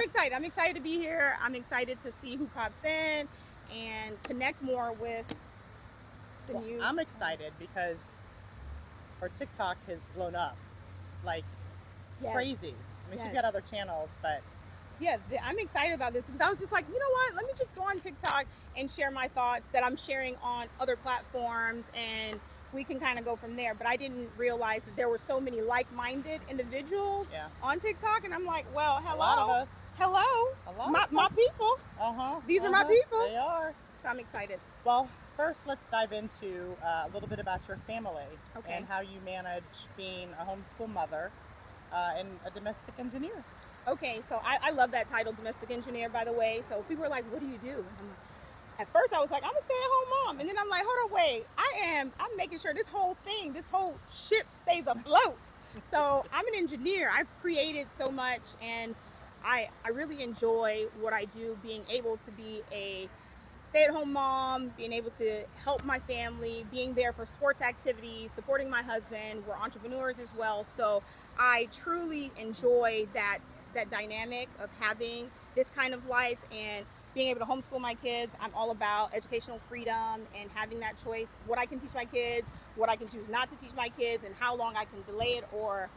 excited. I'm excited to be here. I'm excited to see who pops in and connect more with the Well, new. I'm excited because her TikTok has blown up like Yes, crazy. I mean, she's yes. got other channels, but Yeah, I'm excited about this because I was just like, you know what? Let me just go on TikTok and share my thoughts that I'm sharing on other platforms, and we can kind of go from there. But I didn't realize that there were so many like-minded individuals yeah, on TikTok, and I'm like, well, a lot of hello, us, hello, a lot my of my us. people. These are my people, They are. so I'm excited. Well, first, let's dive into a little bit about your family and Okay. how you manage being a homeschool mother and a domestic engineer. Okay, so I love that title, domestic engineer, by the way. So people are like, what do you do? At first I was like, I'm a stay-at-home mom. And then I'm like, hold on, wait. I'm making sure this whole thing, this whole ship stays afloat. So I'm an engineer. I've created so much, and I really enjoy what I do, being able to be a stay-at-home mom, being able to help my family, being there for sports activities, supporting my husband. We're entrepreneurs as well, so I truly enjoy that dynamic of having this kind of life and being able to homeschool my kids. I'm all about educational freedom and having that choice, what I can teach my kids, what I can choose not to teach my kids, and how long I can delay it or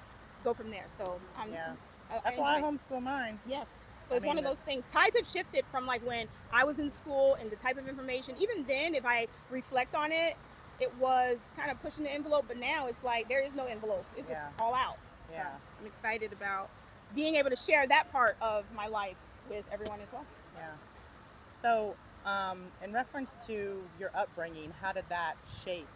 go from there. So Yeah, I that's why I enjoy. homeschool mine. Yes. So I it's one mean, of those it's things. Tides have shifted from like when I was in school and the type of information. Even then, if I reflect on it, it was kind of pushing the envelope. But now it's like there is no envelope. It's just yeah, all out. So yeah, I'm excited about being able to share that part of my life with everyone as well. yeah. So, in reference to your upbringing, how did that shape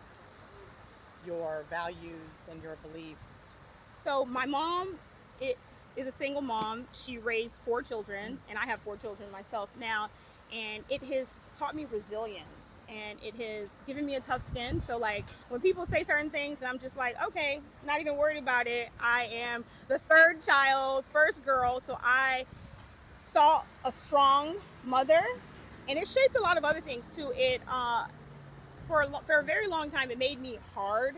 your values and your beliefs? So my mom, it is a single mom. She raised four children, and I have four children myself now. And it has taught me resilience, and it has given me a tough skin. So like when people say certain things, and I'm just like, okay, not even worried about it. I am the third child, first girl, so I saw a strong mother, and it shaped a lot of other things too. It for a very long time, it made me hard,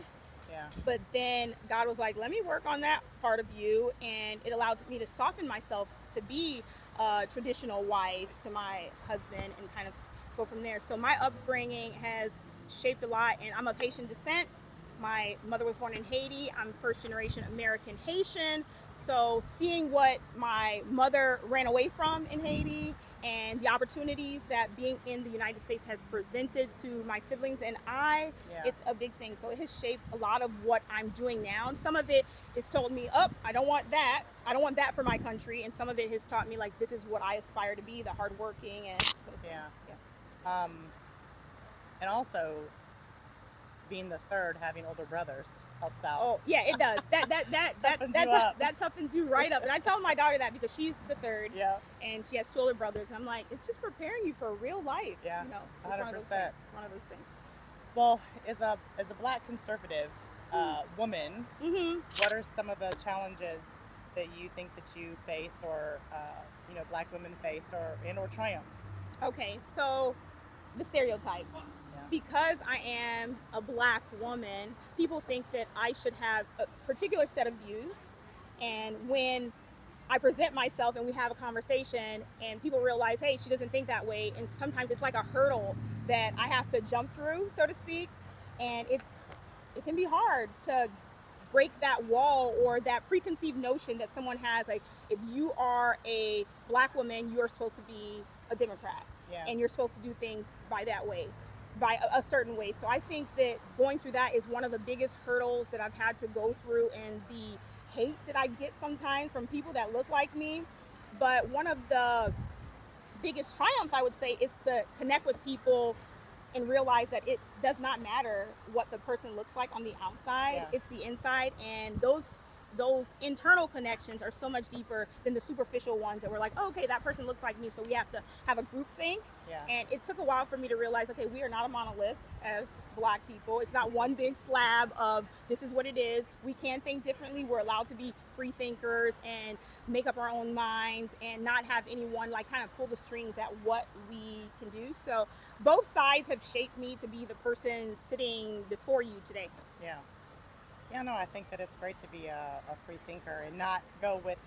Yeah, but then God was like, let me work on that part of you. And it allowed me to soften myself to be a traditional wife to my husband and kind of go from there. So my upbringing has shaped a lot. And I'm of Haitian descent. My mother was born in Haiti. I'm first generation American Haitian. So seeing what my mother ran away from in Haiti and the opportunities that being in the United States has presented to my siblings and I, yeah, it's a big thing. So it has shaped a lot of what I'm doing now. And some of it has told me, oh, I don't want that. I don't want that for my country. And some of it has taught me, like, this is what I aspire to be, the hardworking and those yeah. things. Yeah. Um, and also, being the third, having older brothers helps out, Oh yeah, it does. toughens you up. That toughens you right up. And I tell my daughter that because she's the third, Yeah, and she has two older brothers. And I'm like, it's just preparing you for real life, yeah, you know. So it's one of those 100%. things. It's one of those things. Well, as a Black conservative woman, Mm-hmm. what are some of the challenges that you think that you face, or Black women face, or triumphs? Okay, so the stereotypes. Yeah, Because I am a black woman, people think that I should have a particular set of views. And when I present myself and we have a conversation and people realize, hey, she doesn't think that way. And sometimes it's like a hurdle that I have to jump through, so to speak. And it can be hard to break that wall or that preconceived notion that someone has, like, if you are a black woman, you're supposed to be a Democrat yeah, and you're supposed to do things by that way, by a certain way. So I think that going through that is one of the biggest hurdles that I've had to go through, and the hate that I get sometimes from people that look like me. But one of the biggest triumphs, I would say, is to connect with people and realize that it does not matter what the person looks like on the outside, yeah, it's the inside. And those internal connections are so much deeper than the superficial ones that we're like, oh, okay, that person looks like me, so we have to have a group think. yeah, And it took a while for me to realize, okay, we are not a monolith as black people. It's not one big slab of this is what it is. We can think differently. We're allowed to be free thinkers and make up our own minds and not have anyone like kind of pull the strings at what we can do. So both sides have shaped me to be the person sitting before you today. yeah. Yeah, no, I think that it's great to be a free thinker and not go with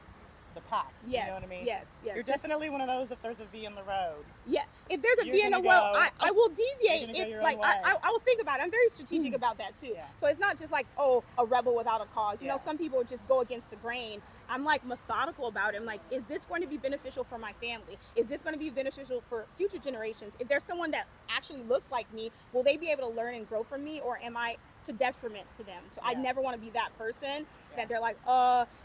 the pack. Yes, You know what I mean? yes, yes. You're Just- definitely one of those. If there's a V in the road, yeah. If there's a You're V in the gonna well, go- I will you're deviate. gonna go If your like own way. I will think about it. I'm very strategic about that too. Yeah. So it's not just like, oh, a rebel without a cause. You know, Yeah. some people just go against the grain. I'm like methodical about it. I'm like, is this going to be beneficial for my family? Is this going to be beneficial for future generations? If there's someone that actually looks like me, will they be able to learn and grow from me, or am I to detriment to them? So I Yeah. never want to be that person Yeah. that they're like,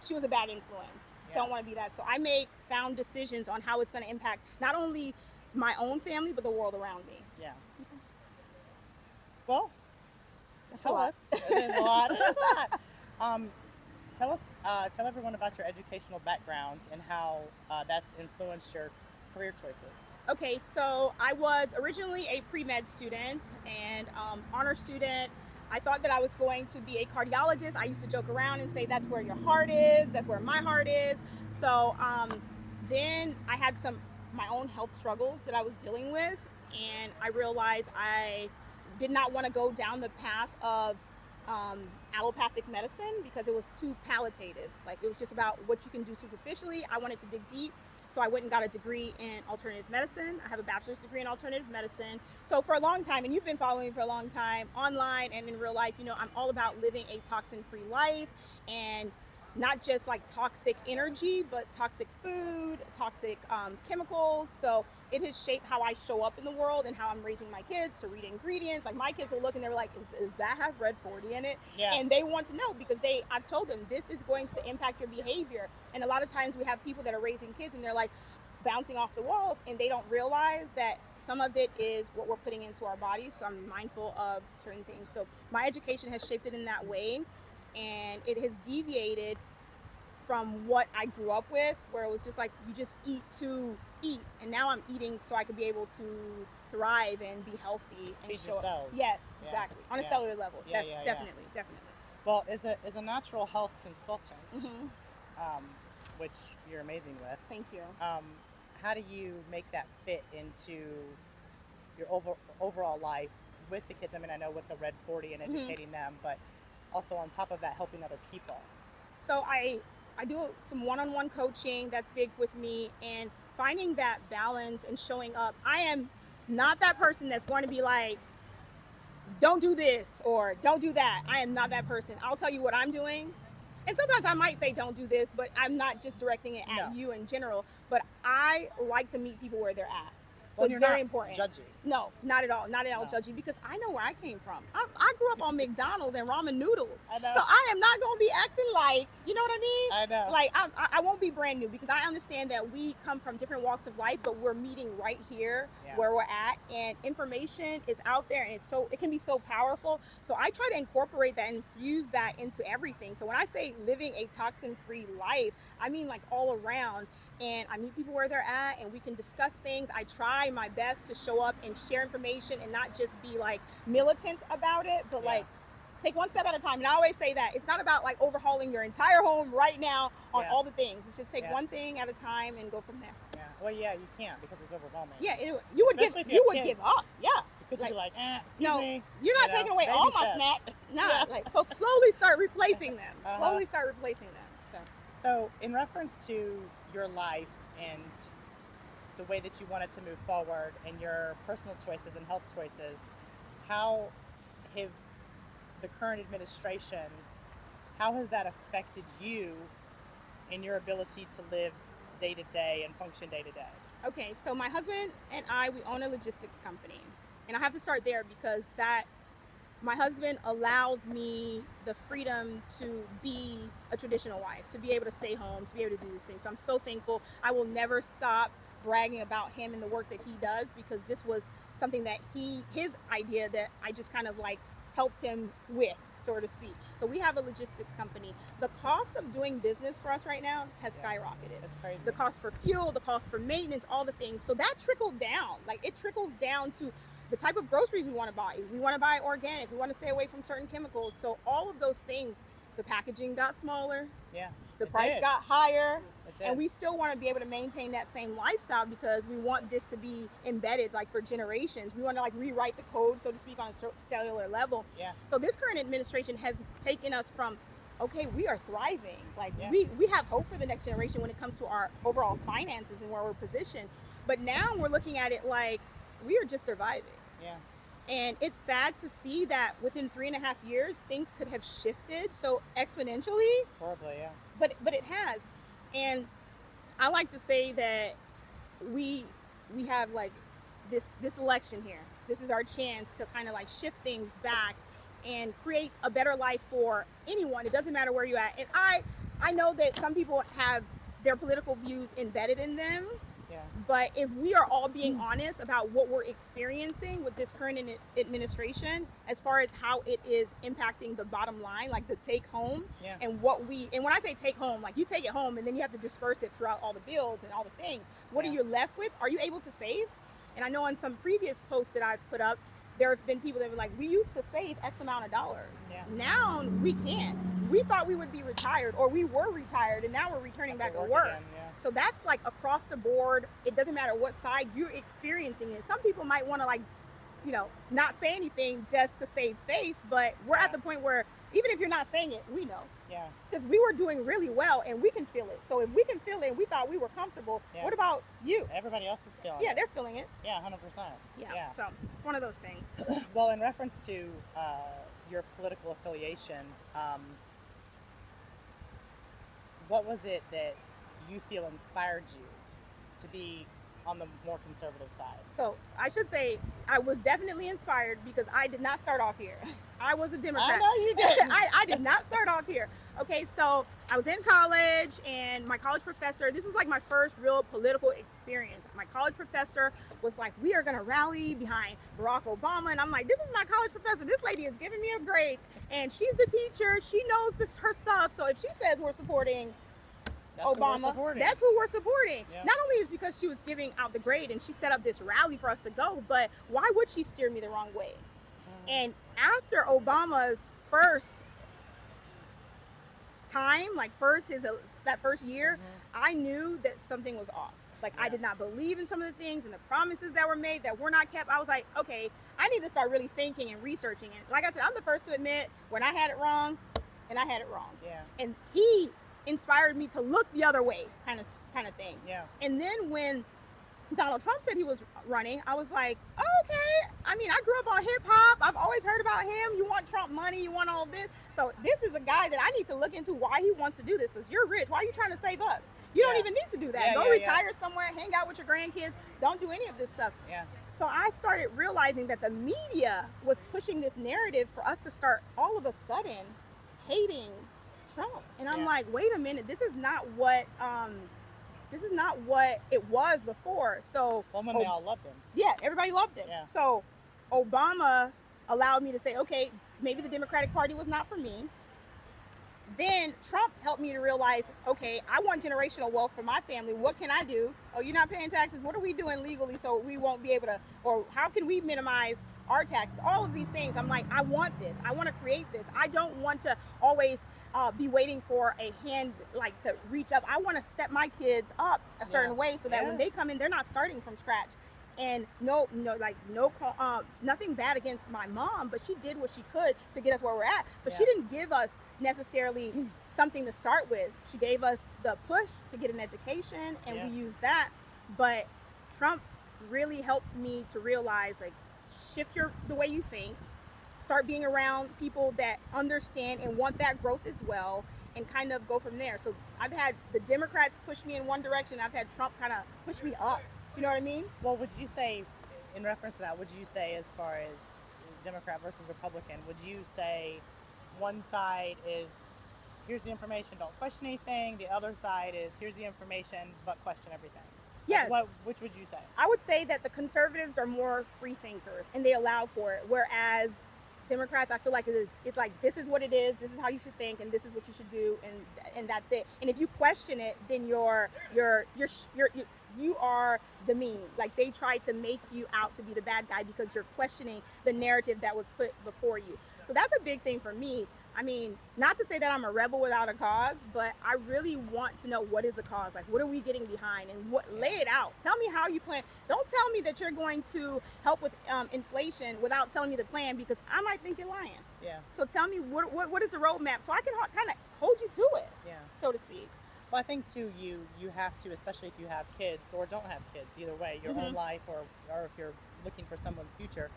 she was a bad influence. Yeah. Don't want to be that. So I make sound decisions on how it's going to impact not only my own family but the world around me. Yeah. Well, That's tell a lot. us. It is a lot. It is a lot. Tell everyone about your educational background and how that's influenced your career choices. Okay, so I was originally a pre-med student and honor student. I thought that I was going to be a cardiologist. I used to joke around and say that's where your heart is, that's where my heart is. So then I had my own health struggles that I was dealing with, and I realized I did not want to go down the path of allopathic medicine because it was too palliative. Like, it was just about what you can do superficially. I wanted to dig deep. So I went and got a degree in alternative medicine. I have a bachelor's degree in alternative medicine. So for a long time, and you've been following me for a long time, online and in real life, you know, I'm all about living a toxin-free life, and not just like toxic energy, but toxic food, toxic chemicals. So it has shaped how I show up in the world and how I'm raising my kids to read ingredients. Like, my kids will look and they're like, does that have red 40 in it? Yeah. And they want to know because I've told them this is going to impact your behavior. And a lot of times we have people that are raising kids and they're like bouncing off the walls, and they don't realize that some of it is what we're putting into our bodies. So I'm mindful of certain things. So my education has shaped it in that way, and it has deviated from what I grew up with, where it was just like you just eat to eat, and now I'm eating so I could be able to thrive and be healthy and Feed show up. yourselves. Yes, Yeah. exactly. On a Yeah. cellular level. Yeah, That's yeah, yeah. definitely. Well, as a natural health consultant, Hmm. which you're amazing with, Thank you. how do you make that fit into your overall life with the kids? I mean, I know with the Red 40 and Mhm. educating them, but also on top of that, helping other people. So I do some one-on-one coaching. That's big with me, and finding that balance and showing up. I am not that person that's going to be like, don't do this or don't do that. I am not that person. I'll tell you what I'm doing. And sometimes I might say don't do this, but I'm not just directing it at No. you in general. But I like to meet people where they're at. So Well, it's you're very not important. judgy. No, not at all. Not at all No. judgy, because I know where I came from. I grew up on McDonald's and ramen noodles. I know. So I am not going to be acting like, you know what I mean? I know. Like, I won't be brand new, because I understand that we come from different walks of life, but we're meeting right here Yeah. where we're at, and information is out there, and it can be so powerful. So I try to incorporate that and infuse that into everything. So when I say living a toxin-free life, I mean like all around. And I meet people where they're at, and we can discuss things. I try my best to show up and share information and not just be like militant about it, but Yeah. like take one step at a time. And I always say that it's not about like overhauling your entire home right now on Yeah. all the things. It's just take Yeah. one thing at a time and go from there. Yeah. Well, yeah, you can't because it's overwhelming. Yeah, you would Especially if you you have would kids. give up. Yeah. Because Like, you're like, excuse no, me. You're not You know, taking away baby all my steps. snacks. Nah, Yeah. like, so slowly start replacing them. Uh-huh. Slowly start replacing them. So So, in reference to your life and the way that you wanted to move forward and your personal choices and health choices, how have the current administration, how has that affected you in your ability to live day to day and function day to day? okay, so my husband and we own a logistics company, and I have to start there because my husband allows me the freedom to be a traditional wife, to be able to stay home, to be able to do these things. So I'm so thankful. I will never stop bragging about him and the work that he does, because this was something that his idea that I just kind of like helped him with, so to speak. So we have a logistics company. The cost of doing business for us right now has Yeah. skyrocketed. It's crazy. The cost for fuel, the cost for maintenance, all the things. So that trickled down. Like, it trickles down to the type of groceries we want to buy. We want to buy organic. We want to stay away from certain chemicals. So all of those things, the packaging got smaller, Yeah. the It price did. got higher, It did. and we still want to be able to maintain that same lifestyle because we want this to be embedded like for generations. We want to like rewrite the code, so to speak, on a cellular level. Yeah. So this current administration has taken us from okay, we are thriving. Like Yeah. we have hope for the next generation when it comes to our overall finances and where we're positioned. But now we're looking at it like we are just surviving. Yeah. And it's sad to see that within 3.5 years, things could have shifted so exponentially, Horribly. Yeah. but it has. And I like to say that we we have like this election here. This is our chance to kind of like shift things back and create a better life for anyone. It doesn't matter where you're at. And I know that some people have their political views embedded in them, Yeah. but if we are all being honest about what we're experiencing with this current administration, as far as how it is impacting the bottom line, like the take home, Yeah. and when I say take home, like you take it home and then you have to disperse it throughout all the bills and all the things. What Yeah. are you left with? Are you able to save? And I know on some previous posts that I've put up, there have been people that were like, we used to save X amount of dollars. Yeah. Now we can't. We thought we would be retired, or we were retired, and now we're returning back to work. Again. Yeah. So that's like across the board. It doesn't matter what side you're experiencing it. Some people might want to like, not say anything just to save face, but we're at the point where even if you're not saying it, we know. Yeah. Because we were doing really well and we can feel it. So if we can feel it and we thought we were comfortable, Yeah. what about you? Everybody else is feeling. Yeah, it. they're feeling it. Yeah. 100%. Yeah. So it's one of those things. Well, in reference to your political affiliation, what was it that you feel inspired you to be on the more conservative side? So I should say I was definitely inspired because I did not start off here. I was a Democrat. I know you did. I did not start off here. Okay, so I was in college and my college professor, this was like my first real political experience. My college professor was like, we are gonna rally behind Barack Obama. And I'm like, this is my college professor. This lady is giving me a grade and she's the teacher. She knows her stuff. So if she says we're supporting Obama, that's who we're supporting. Yeah. Not only is because she was giving out the grade and she set up this rally for us to go, but why would she steer me the wrong way? And after Obama's first time, that first year, I knew that something was off. Like I Yeah. did not believe in some of the things and the promises that were made that were not kept. I was like, okay, I need to start really thinking and researching it. Like I said, I'm the first to admit when I had it wrong, and I had it wrong. Yeah. And he inspired me to look the other way, kind of thing. Yeah. And then when Donald Trump said he was running, I was like, okay. I mean, I grew up on hip hop. I've always heard about him. You want Trump money, you want all this. So this is a guy that I need to look into why he wants to do this, because you're rich. Why are you trying to save us? You don't Yeah. even need to do that. Yeah, Go yeah, retire somewhere, hang out with your grandkids. Don't do any of this stuff. Yeah. So I started realizing that the media was pushing this narrative for us to start all of a sudden hating Trump. And I'm Yeah. like, wait a minute, this is not what it was before. So Well, when they all loved him. yeah, everybody loved him. Yeah. So Obama allowed me to say, okay, maybe the Democratic Party was not for me. Then Trump helped me to realize, okay, I want generational wealth for my family. What can I do? Oh, you're not paying taxes. What are we doing legally so we won't be able to, or how can we minimize our taxes? All of these things. I'm like, I want this. I want to create this. I don't want to always be waiting for a hand like to reach up. I want to set my kids up a certain way so that when they come in, they're not starting from scratch. And nothing bad against my mom, but she did what she could to get us where we're at. So she didn't give us necessarily something to start with. She gave us the push to get an education, and we used that. But Trump really helped me to realize, like, shift the way you think, start being around people that understand and want that growth as well, and kind of go from there. So I've had the Democrats push me in one direction. I've had Trump kind of push me up. You know what I mean? Well, would you say, in reference to that, would you say as far as Democrat versus Republican, would you say one side is, here's the information, don't question anything. The other side is, here's the information, but question everything? Yes. Which would you say? I would say that the conservatives are more free thinkers and they allow for it. Whereas Democrats, I feel like it's like, this is what it is, this is how you should think, and this is what you should do, and that's it. And if you question it, then you are demeaned. Like, they try to make you out to be the bad guy because you're questioning the narrative that was put before you. So So that's a big thing for me. I mean, not to say that I'm a rebel without a cause, but I really want to know what is the cause. Like, what are we getting behind, and what? Lay it out. Tell me how you plan. Don't tell me that you're going to help with inflation without telling me the plan, because I might think you're lying. Yeah. So tell me what is the roadmap, so I can kind of hold you to it, Yeah. so to speak. Well, I think too, you have to, especially if you have kids or don't have kids, either way, your own life or if you're looking for someone's future,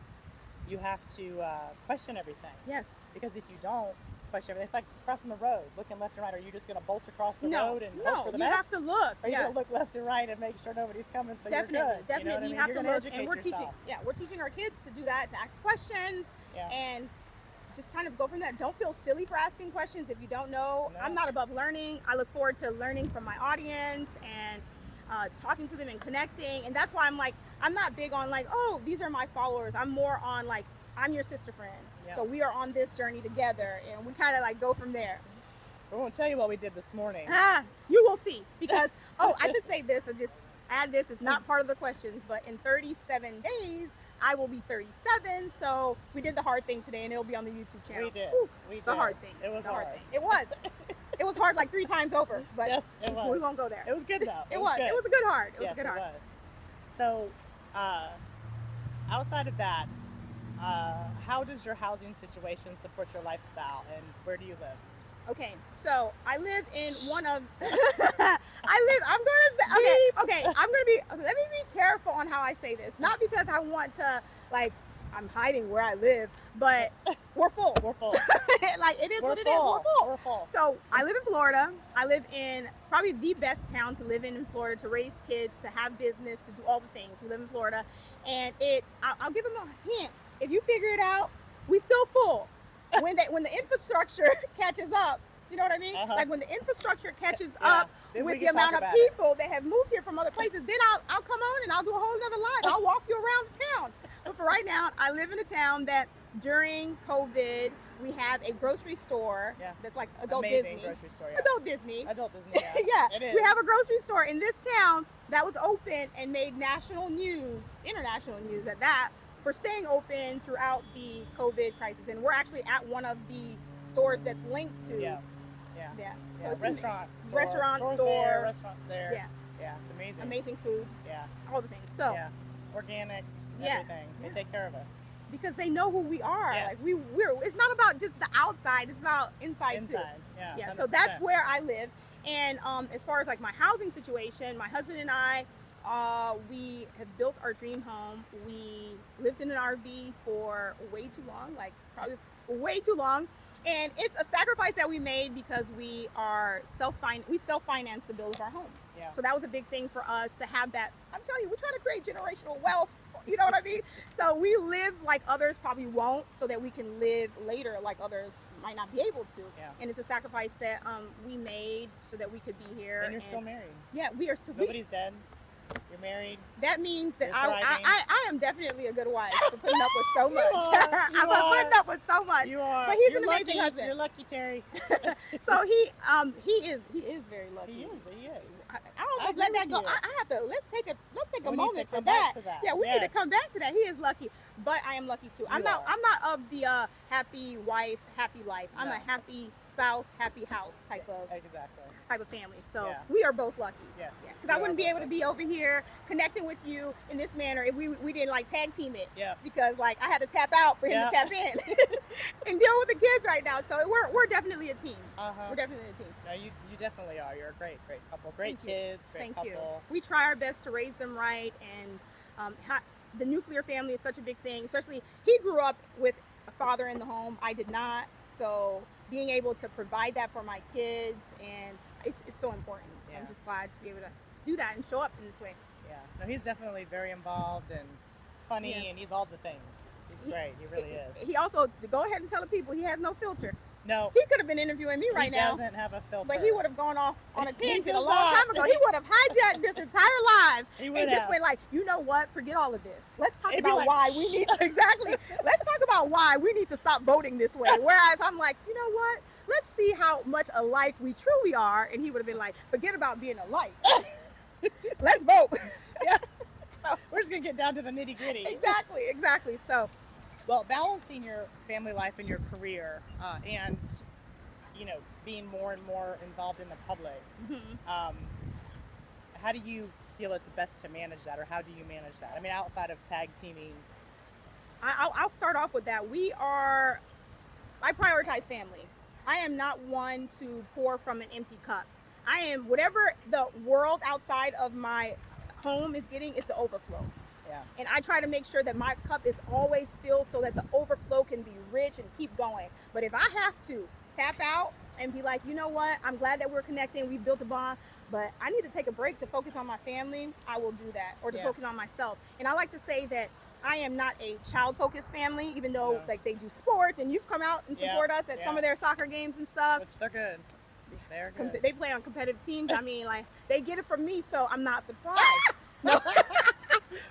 you have to question everything. Yes. Because if you don't question everything, it's like crossing the road, looking left and right. Are you just going to bolt across the No, road and no, hope for the you best? have to look. Or you Yeah. going to look left and right and make sure nobody's coming, so Definitely, you're good. definitely. You know what I mean? You have You're to going to look, educate and we're yourself. teaching. Yeah, we're teaching our kids to do that, to ask questions, Yeah. and just kind of go from there. Don't feel silly for asking questions if you don't know. No. I'm not above learning. I look forward to learning from my audience and talking to them and connecting. And that's why I'm not big on like, oh, these are my followers. I'm more on like, I'm your sister friend. Yeah. So we are on this journey together, and we kind of like go from there. We won't tell you what we did this morning. You will see, because I should say this, and just add this, it's not part of the questions, but in 37 days I will be 37. So we did the hard thing today, and it'll be on the YouTube channel. We did. Whew, We did. the hard thing. It was the hard. thing. It was. It was hard like 3 times over, but Yes, it was. we won't go there. It was good though. It was. Good. It was a good hard. It was Yes, a good hard. it was. So, outside of that, how does your housing situation support your lifestyle, and where do you live? Okay, so I live in one of. I'm gonna say. Okay. I'm gonna be. Let me be careful on how I say this. Not because I want to like. I'm hiding where I live, but we're full. We're full. Like it is We're what it is. full. We're full. We're full. So I live in Florida. I live in probably the best town to live in Florida, to raise kids, to have business, to do all the things. We live in Florida, and I'll give them a hint. If you figure it out, we still full. When the infrastructure catches up, you know what I mean? Uh-huh. Like when the infrastructure catches Yeah, up then we with the can talk amount of about it. people that have moved here from other places, then I'll come on and I'll do a whole nother live. I'll walk you around the town. But for right now, I live in a town that during COVID, we have a grocery store that's like adult Amazing Disney. grocery store. Yeah. Adult Disney. Adult Disney. Yeah. Yeah, It is. we have a grocery store in this town that was open and made national news, international news at that, for staying open throughout the COVID crisis. And we're actually at one of the stores that's linked to. Yeah. Yeah. Yeah. Yeah. So it's Restaurant. Store. Restaurant Stores store. There, restaurants there. Yeah. Yeah. It's amazing. Amazing food, Yeah. all the things. So Yeah. Organics. Yeah. Everything. They Yeah. take care of us. because they know who we are. Yes. Like we're it's not about just the outside, it's about inside too. Inside. Yeah. Yeah, 100%. so that's where I live. And as far as like my housing situation, my husband and I, we have built our dream home. We lived in an RV for way too long, like probably way too long. And it's a sacrifice that we made because we self-financed the build of our home. Yeah. So that was a big thing for us to have that. I'm telling you, we're trying to create generational wealth. You know what I mean? So we live like others probably won't, so that we can live later like others might not be able to. Yeah. And it's a sacrifice that we made so that we could be here. And you're still married. Yeah, we are still. Nobody's dead. You're married. That means that You're I thriving. am definitely a good wife for putting up with so much. are, you I'm are. putting up with so much. You are. But he's you're an amazing lucky. husband. You're lucky, Terry. So he is very lucky. He is. He is. I almost I let agree that go. with you. I have to let's take a We need moment to for come that. back to that. Yeah, we need to Yes. come back to that. He is lucky, but I am lucky too. I'm You not are. of the happy wife, happy life. I'm No. a happy spouse, happy house type of family. So Yeah. we are both lucky. Yes. Because We I are wouldn't be both able to be over here connecting with you in this manner if we didn't like tag team it. Yeah. Because like I had to tap out for him Yeah. to tap in and deal with the kids right now. So we're definitely a team. Uh-huh. We're definitely a team. No, you definitely are. You're a great couple. Great Thank you. kids. Great Thank couple. you. We try our best to raise them right, and the nuclear family is such a big thing. Especially, he grew up with a father in the home. I did not, so being able to provide that for my kids, and it's so important. So Yeah. I'm just glad to be able to do that and show up in this way. Yeah. No, he's definitely very involved and funny, Yeah. and he's all the things. He's great. He really is. He also, to go ahead and tell the people, he has no filter. No, He could have been interviewing me right he now, doesn't have a filter. but he would have gone off on a He tangent a does long not. time ago. He would have hijacked this entire live He would and just have. went like, you know what? Forget all of this. Let's talk He'd be about like, why we need exactly. Let's talk about why we need to stop voting this way. Whereas I'm like, you know what? Let's see how much alike we truly are. And he would have been like, forget about being alike. Let's vote. We're just gonna get down to the nitty gritty. Exactly. So Well, balancing your family life and your career, and being more and more involved in the public, Mhm. um, how do you feel it's best to manage that, or how do you manage that? I mean, outside of tag teaming. I'll start off with that. I prioritize family. I am not one to pour from an empty cup. I am whatever the world outside of my home is getting, it's the overflow. Yeah. And I try to make sure that my cup is always filled so that the overflow can be rich and keep going. But if I have to tap out and be like, you know what, I'm glad that we're connecting, we built a bond, but I need to take a break to focus on my family, I will do that, or to Yeah. focus on myself. And I like to say that I am not a child-focused family, even though No. like they do sports and you've come out and Yeah, support us at some yeah. of their soccer games and stuff. Which they're good. They're good. They play on competitive teams. I mean, like they get it from me, so I'm not surprised. No.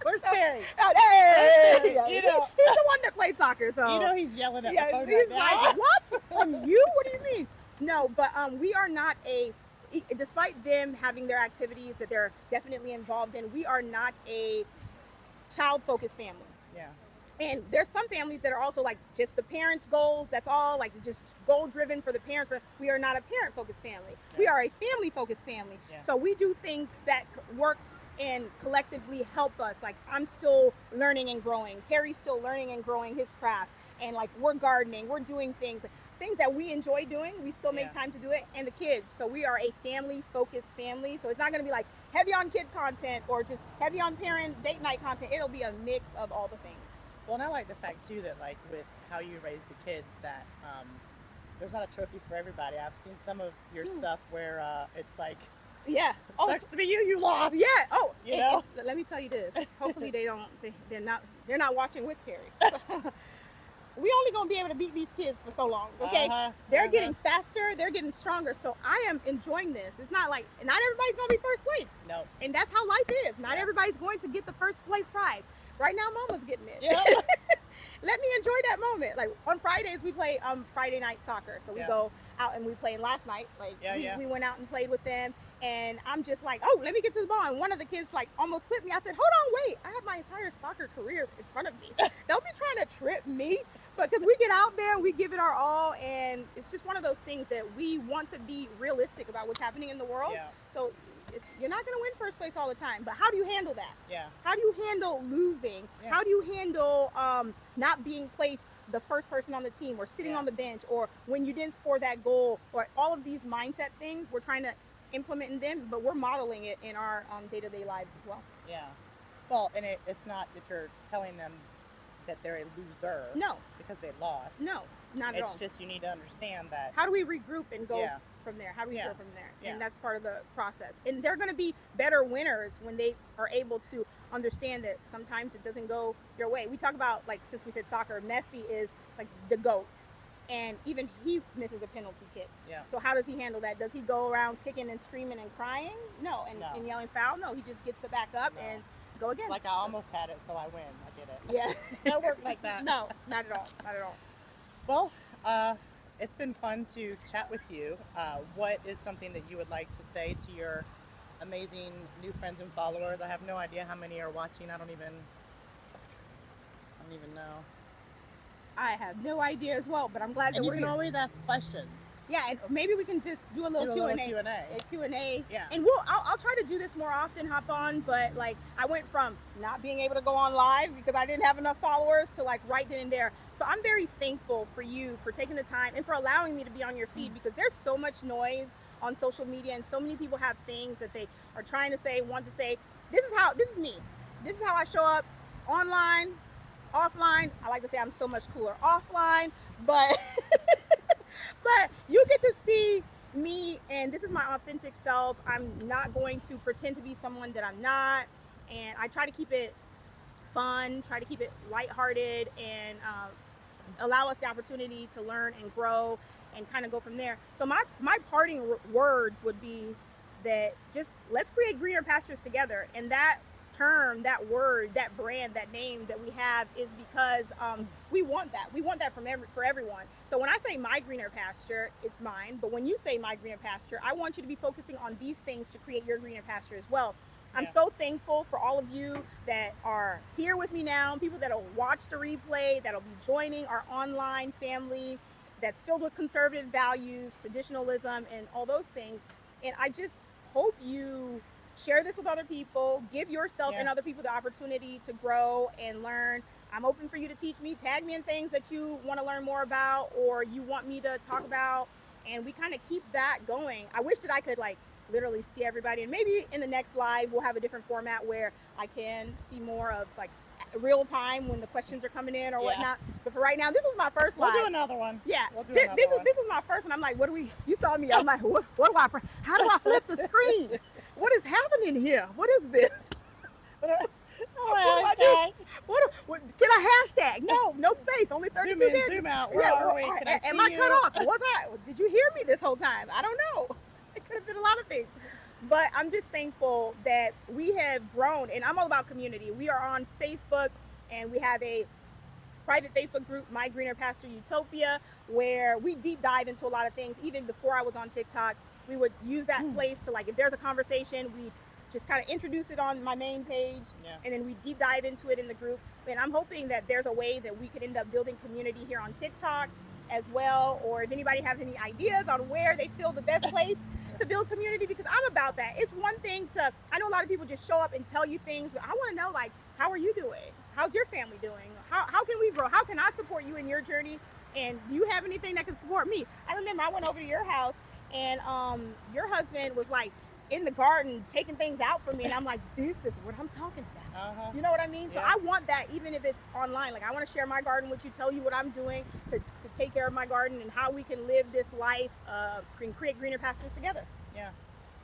Where's Terry? Oh, hey, You know- he's the one that played soccer. So He's yelling at yeah, the phone he's right now. like, what from you? What do you mean? No, but we are not despite them having their activities that they're definitely involved in, we are not a child-focused family. Yeah. And there's some families that are also like just the parents' goals. That's all, like just goal-driven for the parents. But we are not a parent-focused family. Yeah. We are a family-focused family. Yeah. So we do things that work and collectively help us. Like I'm still learning and growing. Terry's still learning and growing his craft. And like we're gardening. We're doing things that we enjoy doing. We still make Yeah. time to do it. And the kids. So we are a family-focused family. So it's not going to be like heavy on kid content or just heavy on parent date night content. It'll be a mix of all the things. Well, and I like the fact too that like with how you raise the kids that there's not a trophy for everybody. I've seen some of your stuff where it's like Yeah. sucks to be you. You lost. Yeah. Oh, You know? let me tell you this. Hopefully they're not watching with Terry. We only gonna be able to beat these kids for so long. Okay. Uh-huh, They're uh-huh. getting faster. They're getting stronger. So I am enjoying this. It's not like not everybody's gonna be first place, No. and that's how life is. Not Yeah. everybody's going to get the first place prize. Right now, Mama's getting it. Yeah. Let me enjoy that moment. Like on Fridays, we play Friday night soccer. So we Yeah. go out and we play. And last night, like Yeah. we went out and played with them. And I'm just like, oh, let me get to the ball. And one of the kids like almost clipped me. I said, hold on, wait. I have my entire soccer career in front of me. Don't be trying to trip me. But because we get out there and we give it our all. And it's just one of those things that we want to be realistic about what's happening in the world. Yeah. So you're not going to win first place all the time. But how do you handle that? Yeah. How do you handle losing? Yeah. How do you handle not being placed the first person on the team or sitting Yeah. on the bench or when you didn't score that goal or all of these mindset things we're trying to implement in them, but we're modeling it in our day-to-day lives as well. Yeah. Well, and it's not that you're telling them that they're a loser No, because they lost. no, not at all. It's just you need to understand that. How do we regroup and go Yeah. from there? How do we Yeah. go from there? Yeah. And that's part of the process. And they're going to be better winners when they are able to understand that sometimes it doesn't go your way. We talk about, like, since we said soccer, Messi is like the GOAT. And even he misses a penalty kick. Yeah. So how does he handle that? Does he go around kicking and screaming and crying? No. And, No. and yelling foul? No. He just gets it back up No. and go again. Like I almost had it, so I win. I get it. Yeah. Don't work like that. No, not at all. Not at all. Well, it's been fun to chat with you. What is something that you would like to say to your amazing new friends and followers? I have no idea how many are watching. I don't even know. I have no idea as well, but I'm glad that And you we're can here. always ask questions. Yeah, and maybe we can just do a little Do a Q&A. little Q&A. A Q&A. Yeah. And I'll try to do this more often, hop on, but like I went from not being able to go on live because I didn't have enough followers to like right then and there. So I'm very thankful for you for taking the time and for allowing me to be on your feed because there's so much noise on social media and so many people have things that they are trying to say, want to say. This is me. This is how I show up online, offline. I like to say I'm so much cooler offline, but but you get to see me and this is my authentic self. I'm not going to pretend to be someone that I'm not, and I try to keep it fun, try to keep it lighthearted, and allow us the opportunity to learn and grow and kind of go from there. So my parting words would be that just let's create greener pastures together. And that term, that word, that brand, that name that we have is because we want that. We want that for everyone. So when I say my greener pasture, it's mine. But when you say my greener pasture, I want you to be focusing on these things to create your greener pasture as well. I'm Yeah. so thankful for all of you that are here with me now, people that'll watch the replay, that'll be joining our online family that's filled with conservative values, traditionalism, and all those things. And I just hope you share this with other people, give yourself and Yeah. other people the opportunity to grow and learn. I'm open for you to teach me, tag me in things that you want to learn more about or you want me to talk about, and we kind of keep that going. I wish that I could like literally see everybody, and maybe in the next live we'll have a different format where I can see more of like real time when the questions are coming in or Yeah. whatnot. But for right now, this is my first We'll live. do another one. Yeah, We'll do this, another this is one. this is my first one. I'm like, what do we? You saw me. I'm like, what do I? How do I flip the screen? What is happening here? What is this? Oh, What do I do? What can I hashtag? No space. Only 32 Zoom in, characters. zoom out. Where Yeah, are well, we? Can I am see I you? cut off? Was I? Did you hear me this whole time? I don't know. It could have been a lot of things. But I'm just thankful that we have grown, and I'm all about community. We are on Facebook, and we have a private Facebook group, My Greener Pasture Utopia, where we deep dive into a lot of things. Even before I was on TikTok, we would use that place to, like, if there's a conversation, we just kind of introduce it on my main page, Yeah. and then we deep dive into it in the group. And I'm hoping that there's a way that we could end up building community here on TikTok as well, or if anybody has any ideas on where they feel the best place to build community, because I'm about that. It's one thing to, I know a lot of people just show up and tell you things, but I want to know, like, how are you doing? How's your family doing? How can we grow? How can I support you in your journey? And do you have anything that can support me? I remember I went over to your house, and your husband was like in the garden taking things out for me, and I'm like, this is what I'm talking about. Uh-huh. You know what I mean? So Yeah. I want that, even if it's online. Like, I want to share my garden with you, tell you what I'm doing to take care of my garden and how we can live this life and create greener pastures together. Yeah.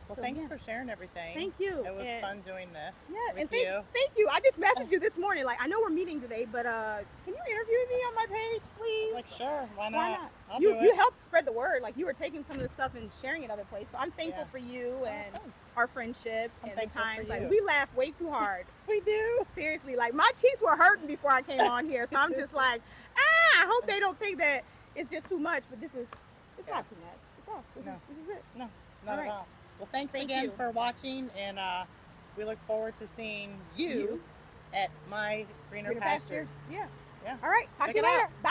Well, So, thanks yeah. for sharing everything. Thank you. It was And- fun doing this Yeah, with and you. thank you. I just messaged you this morning. Like, I know we're meeting today, but can you interview me on my page, please? Like, sure, why not? Why not? I'll you do it. you helped spread the word. Like, you were taking some of the stuff and sharing it other places. So I'm thankful Yeah. for you Oh, and thanks. our friendship I'm and the thankful for times. you. Like, we laugh way too hard. We do. Seriously, like, my cheeks were hurting before I came on here. So I'm just like, I hope they don't think that it's just too much. But it's Yeah. not too much. It's us. No. This is it. No, not All right. at all. Well, thanks Thank again you. for watching, and we look forward to seeing you at My Greener Pastures. Yeah. Yeah. All right. Talk Check to you it later. out. Bye.